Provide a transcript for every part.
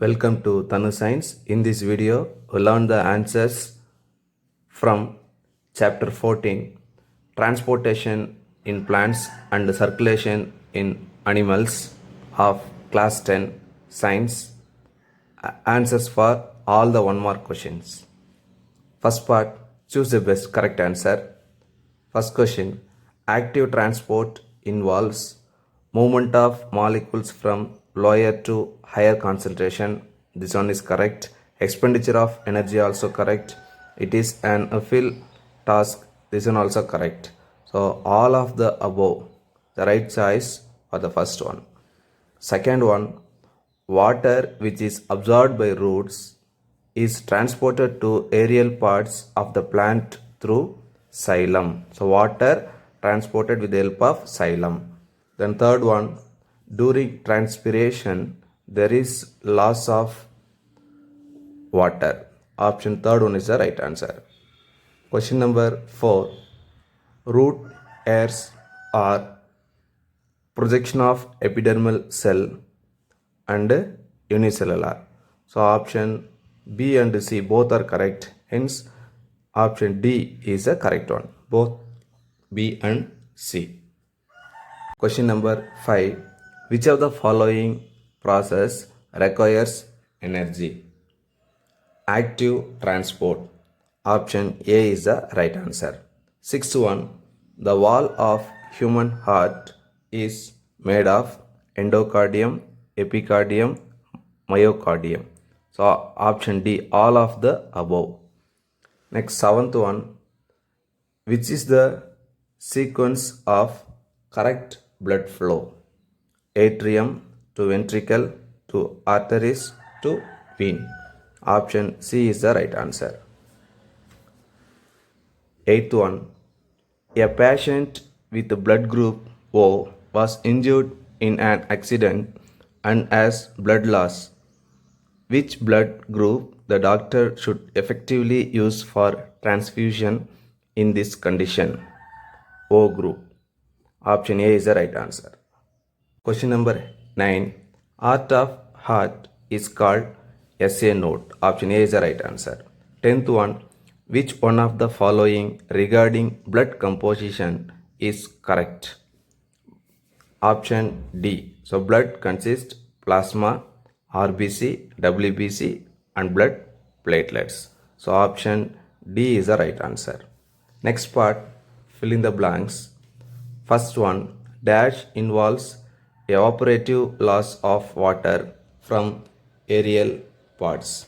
Welcome to Tanu Science. In this video, we'll learn the answers from chapter 14, transportation in plants and circulation in animals of class 10 science. Answers for all the 1 mark questions. First part, choose the best correct answer. First question, active transport involves movement of molecules from lower to higher concentration. This one is correct. Expenditure of energy also correct. It is an uphill task. This one also correct. So all of the above, the right choice for the first one. Second one, water which is absorbed by roots is transported to aerial parts of the plant through xylem. So water transported with the help of xylem. Then third one, during transpiration there is loss of water. Option third one is the right answer. Question number 4, root hairs are projection of epidermal cell and unicellular. So option B and C both are correct. Hence option D is the correct one. Both B and C. Question number 5. Which of the following process requires energy? Active transport. Option A is the right answer. Sixth one. The wall of human heart is made of endocardium, epicardium, myocardium. So option D, all of the above. Next, seventh one. Which is the sequence of correct blood flow? Atrium to ventricle to arteries to vein. Option C is the right answer. Eighth one. A patient with blood group O was injured in an accident and has blood loss. Which blood group the doctor should effectively use for transfusion in this condition? O group. Option A is the right answer. Question number 9. Art of heart is called SA note. Option A is the right answer. 10th one. Which one of the following regarding blood composition is correct? Option D. So blood consists plasma, RBC, WBC and blood platelets. So option D is the right answer. Next part, fill in the blanks. First one, dash involves evaporative loss of water from aerial parts.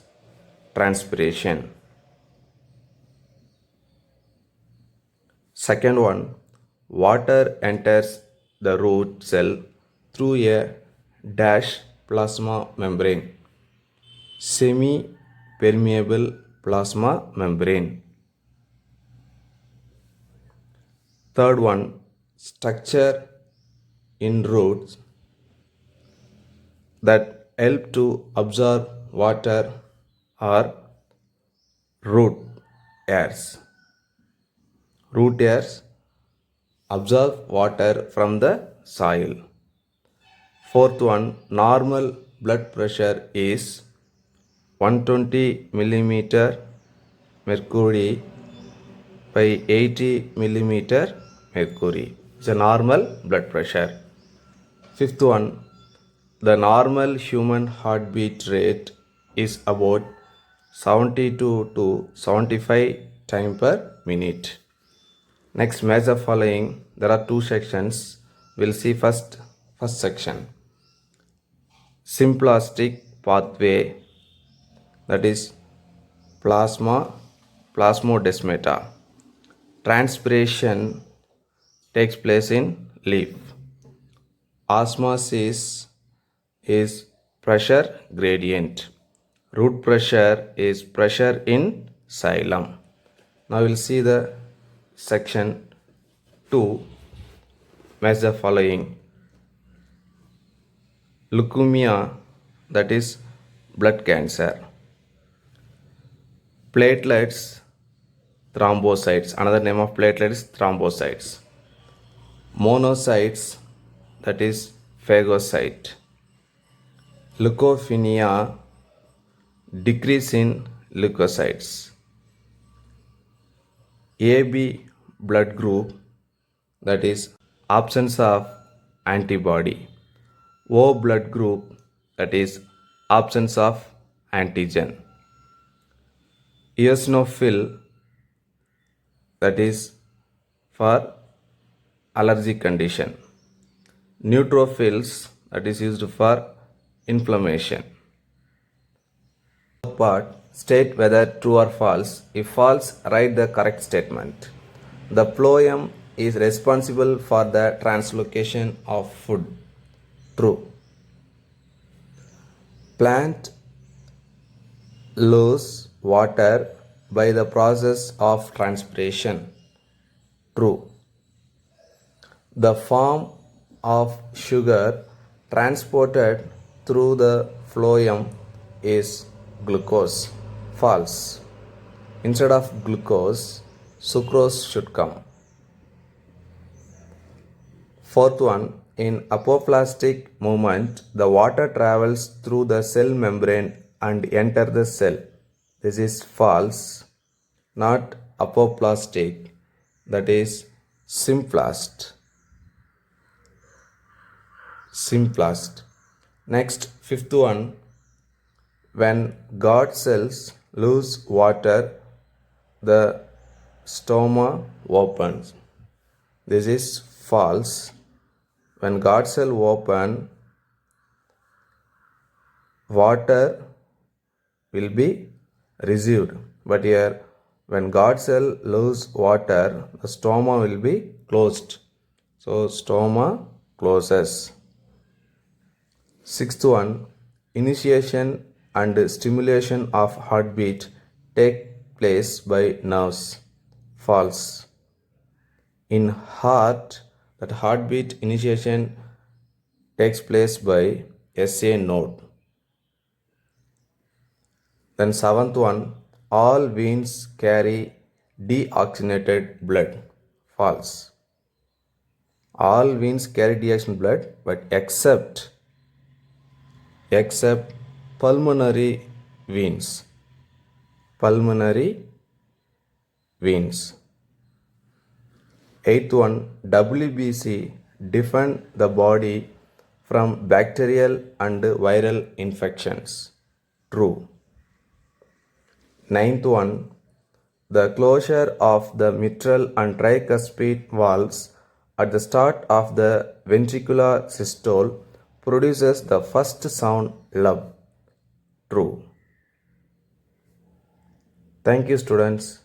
Transpiration. Second one, water enters the root cell through a dash plasma membrane. Semi-permeable plasma membrane. Third one, structure in roots that help to absorb water are root hairs. Root hairs absorb water from the soil. Fourth one, normal blood pressure is 120 millimeter mercury by 80 millimeter mercury. It's a normal blood pressure. Fifth one, the normal human heartbeat rate is about 72 to 75 times per minute. Next, measure following. There are two sections. We'll see first section. Symplastic pathway, that is plasmodesmata. Transpiration takes place in leaf. Osmosis is pressure gradient. Root pressure is pressure in xylem. Now we'll see the section 2. Match the following. Leukemia, that is blood cancer. Platelets, thrombocytes. Another name of platelets is thrombocytes. Monocytes, that is phagocyte. Leukopenia, decrease in leukocytes. AB blood group, that is absence of antibody. O blood group, that is absence of antigen. Eosinophil, that is for allergic condition. Neutrophils, that is used for inflammation. Part, state whether true or false. If false, write the correct statement. The phloem is responsible for the translocation of food. True. Plant lose water by the process of transpiration. True. The form of sugar transported through the phloem is glucose. False. Instead of glucose, sucrose should come. Fourth one, in apoplastic movement, the water travels through the cell membrane and enter the cell. This is false, not apoplastic, that is symplast. Next, fifth one, when guard cells lose water, the stoma opens. This is false. When guard cell open, water will be received. But here, when guard cell lose water, the stoma will be closed. So, stoma closes. Sixth one, initiation and stimulation of heartbeat take place by nerves. False. In heart, that heartbeat initiation takes place by SA node. Then seventh one, all veins carry deoxygenated blood. False. All veins carry deoxygenated blood, but except pulmonary veins. Eighth one, WBC defend the body from bacterial and viral infections. True. Ninth one, the closure of the mitral and tricuspid valves at the start of the ventricular systole produces the first sound love. True. Thank you, students.